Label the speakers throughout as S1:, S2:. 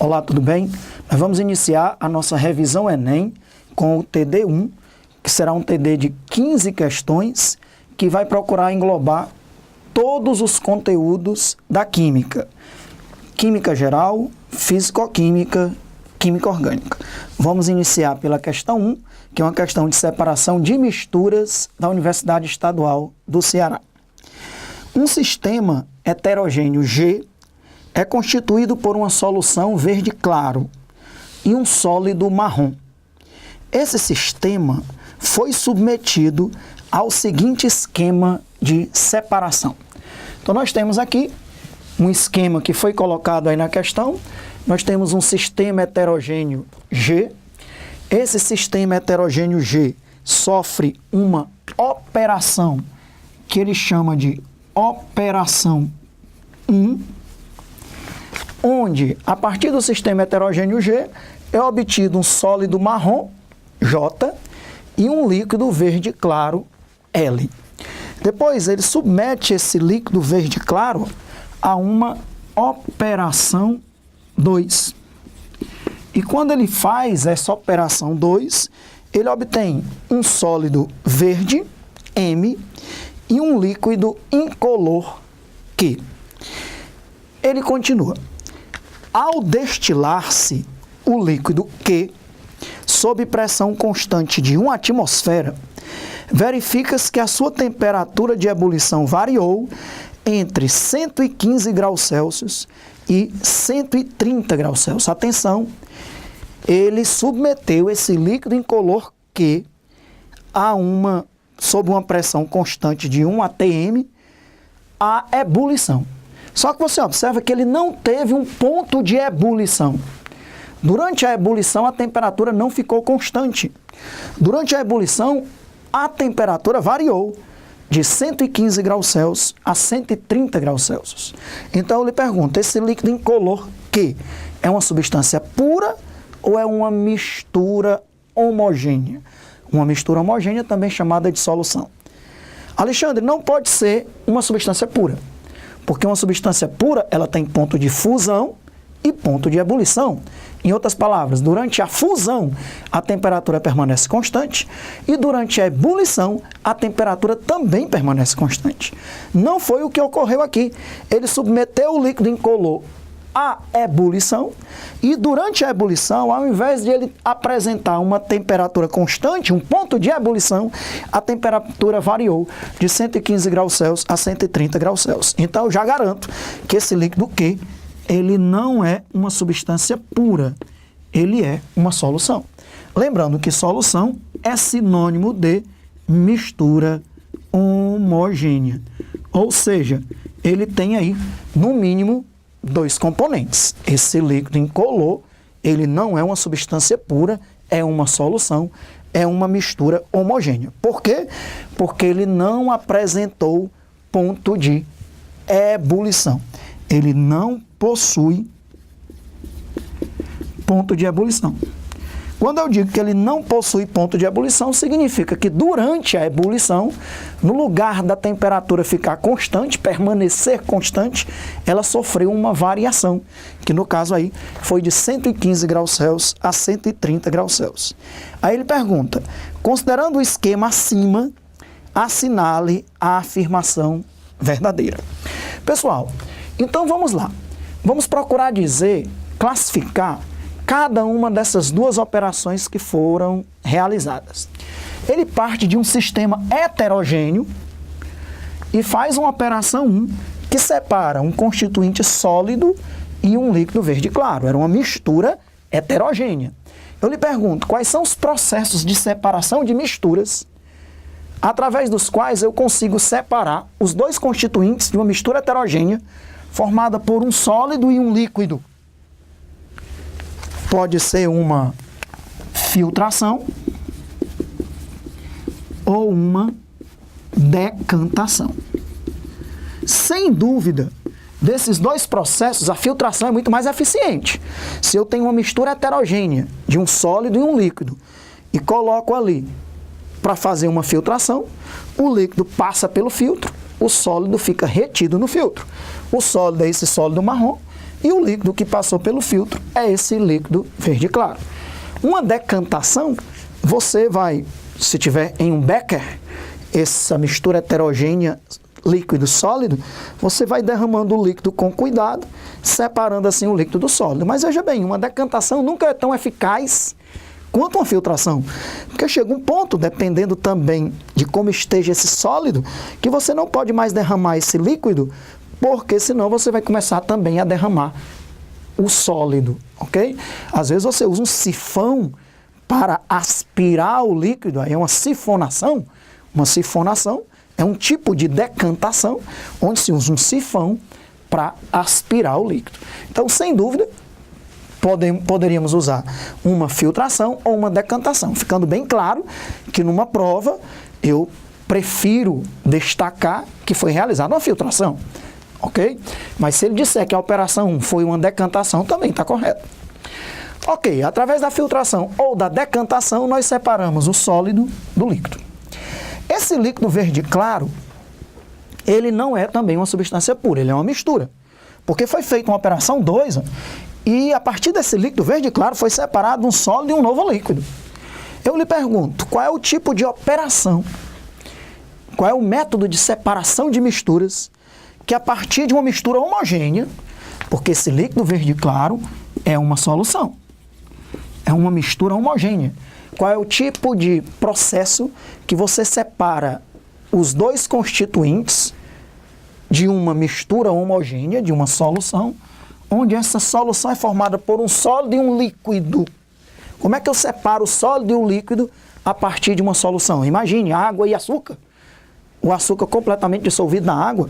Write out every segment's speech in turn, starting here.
S1: Olá, tudo bem? Nós vamos iniciar a nossa revisão Enem com o TD1, que será um TD de 15 questões, que vai procurar englobar todos os conteúdos da química. Química geral, físico-química, química orgânica. Vamos iniciar pela questão 1, que é uma questão de separação de misturas da Universidade Estadual do Ceará. Um sistema heterogêneo G é constituído por uma solução verde claro e um sólido marrom. Esse sistema foi submetido ao seguinte esquema de separação. Então, nós temos aqui um esquema que foi colocado aí na questão. Nós temos um sistema heterogêneo G. Esse sistema heterogêneo G sofre uma operação que ele chama de operação 1, onde, a partir do sistema heterogêneo G, é obtido um sólido marrom, J, e um líquido verde claro, L. Depois, ele submete esse líquido verde claro a uma operação 2. E quando ele faz essa operação 2, ele obtém um sólido verde, M, e um líquido incolor, Q. Ele continua. Ao destilar-se o líquido Q, sob pressão constante de 1 atmosfera, verifica-se que a sua temperatura de ebulição variou entre 115 graus Celsius e 130 graus Celsius. Atenção, ele submeteu esse líquido incolor Q sob uma pressão constante de 1 atm à ebulição. Só que você observa que ele não teve um ponto de ebulição. Durante a ebulição, a temperatura não ficou constante. Durante a ebulição, a temperatura variou de 115 graus Celsius a 130 graus Celsius. Então, eu lhe pergunto, esse líquido incolor Q é uma substância pura ou é uma mistura homogênea? Uma mistura homogênea também chamada de solução. Alexandre, não pode ser uma substância pura, porque uma substância pura, ela tem ponto de fusão e ponto de ebulição. Em outras palavras, durante a fusão, a temperatura permanece constante e durante a ebulição, a temperatura também permanece constante. Não foi o que ocorreu aqui. Ele submeteu o líquido incolor à ebulição e durante a ebulição, ao invés de ele apresentar uma temperatura constante, um ponto de ebulição, a temperatura variou de 115 graus Celsius a 130 graus Celsius. Então, eu já garanto que esse líquido Q, ele não é uma substância pura, ele é uma solução. Lembrando que solução é sinônimo de mistura homogênea. Ou seja, ele tem aí, no mínimo, 2 componentes. Esse líquido incolor, ele não é uma substância pura, é uma solução, é uma mistura homogênea. Por quê? Porque ele não apresentou ponto de ebulição. Ele não possui ponto de ebulição. Quando eu digo que ele não possui ponto de ebulição, significa que durante a ebulição, no lugar da temperatura ficar constante, permanecer constante, ela sofreu uma variação, que no caso aí foi de 115 graus Celsius a 130 graus Celsius. Aí ele pergunta, considerando o esquema acima, assinale a afirmação verdadeira. Pessoal, então vamos lá. Vamos procurar classificar cada uma dessas duas operações que foram realizadas. Ele parte de um sistema heterogêneo e faz uma operação 1 que separa um constituinte sólido e um líquido verde claro. Era uma mistura heterogênea. Eu lhe pergunto, quais são os processos de separação de misturas através dos quais eu consigo separar os dois constituintes de uma mistura heterogênea formada por um sólido e um líquido? Pode ser uma filtração ou uma decantação. Sem dúvida, desses dois processos, a filtração é muito mais eficiente. Se eu tenho uma mistura heterogênea de um sólido e um líquido e coloco ali para fazer uma filtração, o líquido passa pelo filtro, o sólido fica retido no filtro. O sólido é esse sólido marrom e o líquido que passou pelo filtro é esse líquido verde claro. Uma decantação, você vai, se tiver em um becker, essa mistura heterogênea líquido sólido, você vai derramando o líquido com cuidado, separando assim o líquido do sólido. Mas veja bem, uma decantação nunca é tão eficaz quanto uma filtração, porque chega um ponto, dependendo também de como esteja esse sólido, que você não pode mais derramar esse líquido, porque senão você vai começar também a derramar o sólido, ok? Às vezes você usa um sifão para aspirar o líquido, aí é uma sifonação. Uma sifonação é um tipo de decantação, onde se usa um sifão para aspirar o líquido. Então, sem dúvida, poderíamos usar uma filtração ou uma decantação, ficando bem claro que numa prova eu prefiro destacar que foi realizada uma filtração, ok? Mas se ele disser que a operação 1 foi uma decantação, também está correto. Ok, através da filtração ou da decantação, nós separamos o sólido do líquido. Esse líquido verde claro, ele não é também uma substância pura, ele é uma mistura, porque foi feita uma operação 2, e a partir desse líquido verde claro foi separado um sólido e um novo líquido. Eu lhe pergunto, qual é o tipo de operação, qual é o método de separação de misturas, que a partir de uma mistura homogênea, porque esse líquido verde claro é uma solução, é uma mistura homogênea. Qual é o tipo de processo que você separa os dois constituintes de uma mistura homogênea, de uma solução, onde essa solução é formada por um sólido e um líquido? Como é que eu separo o sólido e o líquido a partir de uma solução? Imagine água e açúcar. O açúcar completamente dissolvido na água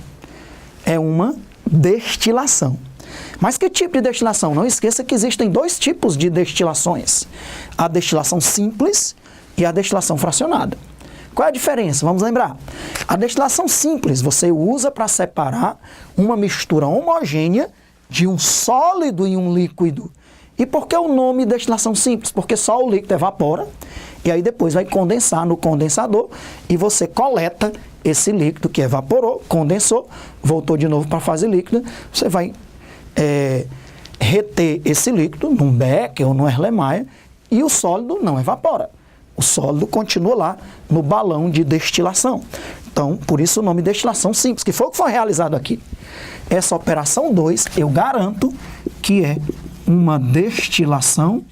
S1: é uma destilação. Mas que tipo de destilação? Não esqueça que existem dois tipos de destilações. A destilação simples e a destilação fracionada. Qual é a diferença? Vamos lembrar. A destilação simples você usa para separar uma mistura homogênea de um sólido e um líquido. E por que o nome destilação simples? Porque só o líquido evapora e aí depois vai condensar no condensador e você coleta esse líquido que evaporou, condensou, voltou de novo para a fase líquida, você vai reter esse líquido num becker ou num Erlenmeyer e o sólido não evapora. O sólido continua lá no balão de destilação. Então, por isso o nome destilação simples, que foi o que foi realizado aqui. Essa operação 2, eu garanto que é uma destilação,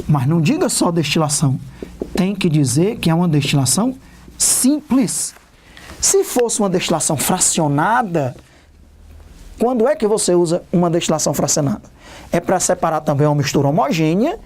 S1: mas não diga só destilação, tem que dizer que é uma destilação simples. Se fosse uma destilação fracionada, quando é que você usa uma destilação fracionada? É para separar também uma mistura homogênea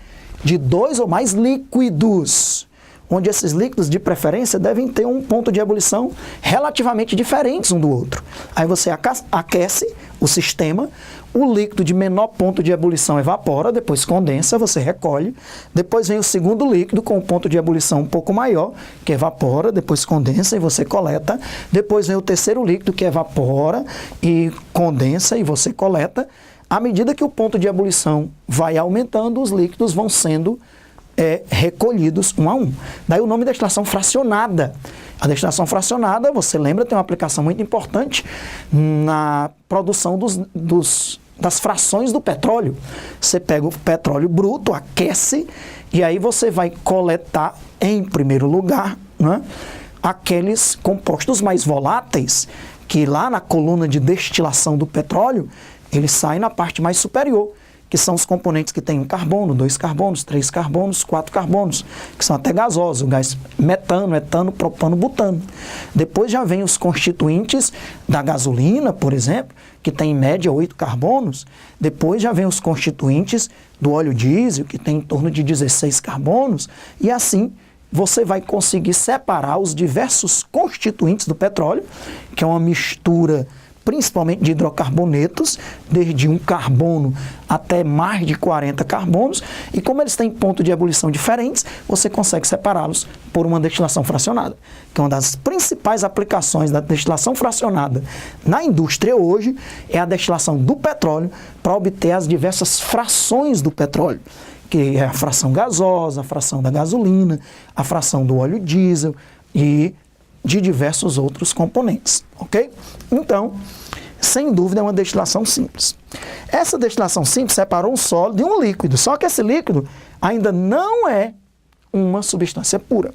S1: de dois ou mais líquidos, onde esses líquidos, de preferência, devem ter um ponto de ebulição relativamente diferentes um do outro. Aí você aquece o sistema, o líquido de menor ponto de ebulição evapora, depois condensa, você recolhe, depois vem o segundo líquido com um ponto de ebulição um pouco maior, que evapora, depois condensa e você coleta, depois vem o terceiro líquido que evapora e condensa e você coleta. À medida que o ponto de ebulição vai aumentando, os líquidos vão sendo recolhidos um a um. Daí o nome destilação fracionada. A destilação fracionada, você lembra, tem uma aplicação muito importante na produção das frações do petróleo. Você pega o petróleo bruto, aquece, e aí você vai coletar, em primeiro lugar, né, aqueles compostos mais voláteis, que lá na coluna de destilação do petróleo, eles saem na parte mais superior, que são os componentes que têm 1 carbono, 2 carbonos, 3 carbonos, 4 carbonos, que são até gasosos, o gás metano, etano, propano, butano. Depois já vem os constituintes da gasolina, por exemplo, que tem em média 8 carbonos. Depois já vem os constituintes do óleo diesel, que tem em torno de 16 carbonos. E assim você vai conseguir separar os diversos constituintes do petróleo, que é uma mistura principalmente de hidrocarbonetos, desde 1 carbono até mais de 40 carbonos, e como eles têm ponto de ebulição diferentes, você consegue separá-los por uma destilação fracionada. Então, uma das principais aplicações da destilação fracionada na indústria hoje é a destilação do petróleo para obter as diversas frações do petróleo, que é a fração gasosa, a fração da gasolina, a fração do óleo diesel e de diversos outros componentes, ok? Então, sem dúvida é uma destilação simples. Essa destilação simples separou um sólido de um líquido, só que esse líquido ainda não é uma substância pura.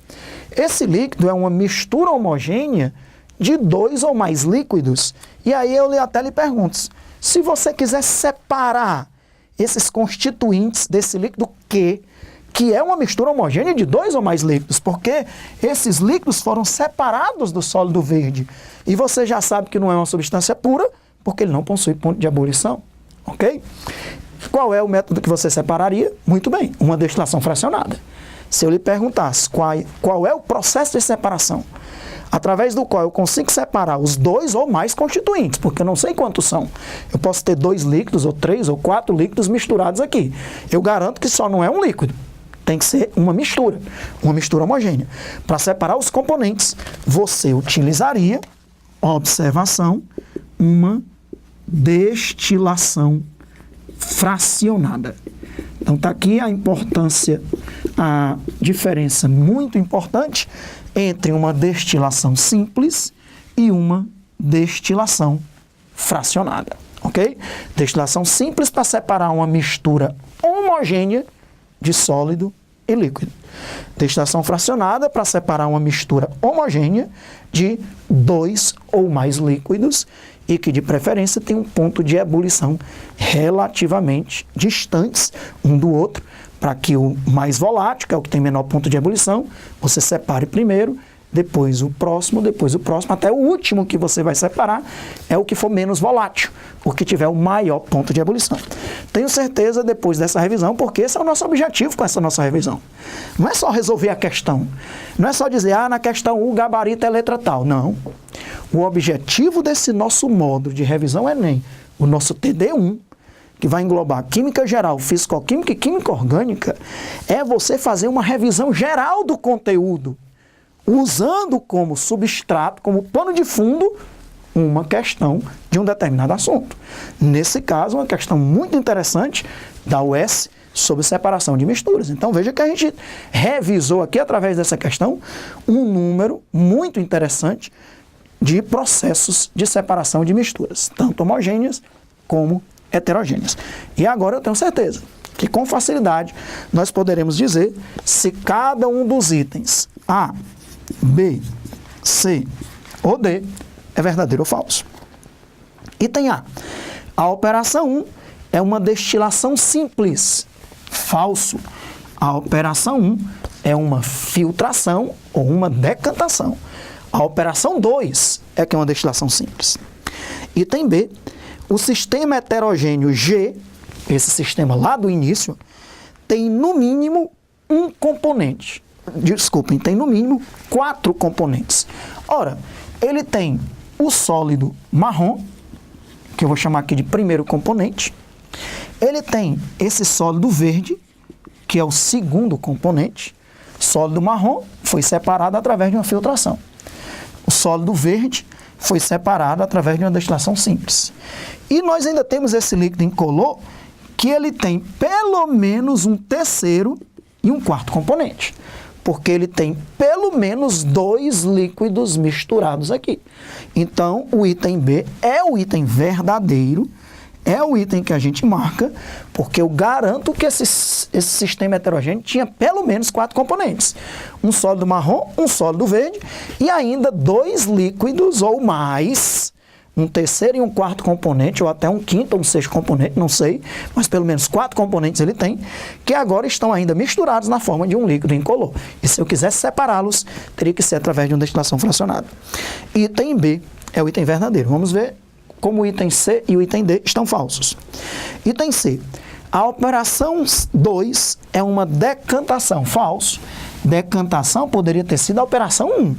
S1: Esse líquido é uma mistura homogênea de 2 ou mais líquidos. E aí eu até lhe pergunto, se você quiser separar esses constituintes desse líquido que é uma mistura homogênea de 2 ou mais líquidos, porque esses líquidos foram separados do sólido verde. E você já sabe que não é uma substância pura, porque ele não possui ponto de ebulição. Ok? Qual é o método que você separaria? Muito bem, uma destilação fracionada. Se eu lhe perguntasse qual é o processo de separação, através do qual eu consigo separar os 2 ou mais constituintes, porque eu não sei quantos são. Eu posso ter 2 líquidos, ou 3, ou 4 líquidos misturados aqui. Eu garanto que só não é um líquido. Tem que ser uma mistura homogênea. Para separar os componentes, você utilizaria, observação, uma destilação fracionada. Então está aqui a importância, a diferença muito importante entre uma destilação simples e uma destilação fracionada, ok? Destilação simples para separar uma mistura homogênea de sólido e líquido. Destilação fracionada para separar uma mistura homogênea de 2 ou mais líquidos e que, de preferência, tem um ponto de ebulição relativamente distantes um do outro, para que o mais volátil, que é o que tem menor ponto de ebulição, você separe primeiro, depois o próximo, até o último que você vai separar é o que for menos volátil, o que tiver o maior ponto de ebulição. Tenho certeza, depois dessa revisão, porque esse é o nosso objetivo com essa nossa revisão. Não é só resolver a questão, não é só dizer, na questão 1 o gabarito é letra tal. Não. O objetivo desse nosso módulo de revisão Enem, o nosso TD1, que vai englobar Química Geral, Físico-Química e Química Orgânica, é você fazer uma revisão geral do conteúdo, usando como substrato, como pano de fundo, uma questão de um determinado assunto. Nesse caso, uma questão muito interessante da UES sobre separação de misturas. Então, veja que a gente revisou aqui, através dessa questão, um número muito interessante de processos de separação de misturas, tanto homogêneas como heterogêneas. E agora eu tenho certeza que com facilidade nós poderemos dizer se cada um dos itens A, B, C ou D é verdadeiro ou falso. Item A. A operação 1 é uma destilação simples. Falso. A operação 1 é uma filtração ou uma decantação. A operação 2 é que é uma destilação simples. Item B. O sistema heterogêneo G, esse sistema lá do início, tem no mínimo um componente. Desculpem, tem no mínimo 4 componentes. Ora, ele tem o sólido marrom, que eu vou chamar aqui de primeiro componente. Ele tem esse sólido verde, que é o segundo componente. Sólido marrom foi separado através de uma filtração. O sólido verde foi separado através de uma destilação simples. E nós ainda temos esse líquido incolor, que ele tem pelo menos um terceiro e um quarto componente, porque ele tem pelo menos 2 líquidos misturados aqui. Então, o item B é o item verdadeiro, é o item que a gente marca, porque eu garanto que esse sistema heterogêneo tinha pelo menos 4 componentes. Um sólido marrom, um sólido verde e ainda 2 líquidos ou mais, um terceiro e um quarto componente, ou até um quinto ou um sexto componente, não sei, mas pelo menos 4 componentes ele tem, que agora estão ainda misturados na forma de um líquido incolor. E se eu quisesse separá-los, teria que ser através de uma destilação fracionada. Item B é o item verdadeiro. Vamos ver como o item C e o item D estão falsos. Item C. A operação 2 é uma decantação. Falso. Decantação poderia ter sido a operação 1.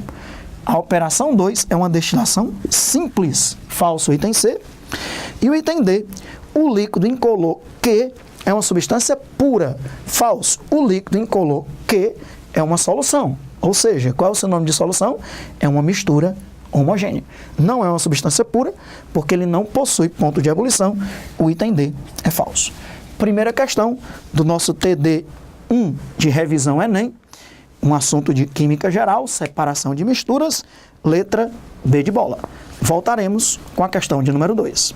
S1: A operação 2 é uma destilação simples. Falso, item C. E o item D, o líquido incolor Q é uma substância pura. Falso, o líquido incolor Q é uma solução. Ou seja, qual é o sinônimo de solução? É uma mistura homogênea. Não é uma substância pura, porque ele não possui ponto de ebulição. O item D é falso. Primeira questão do nosso TD1 de revisão Enem. Um assunto de química geral, separação de misturas, letra B de bola. voltaremos com a questão de número 2.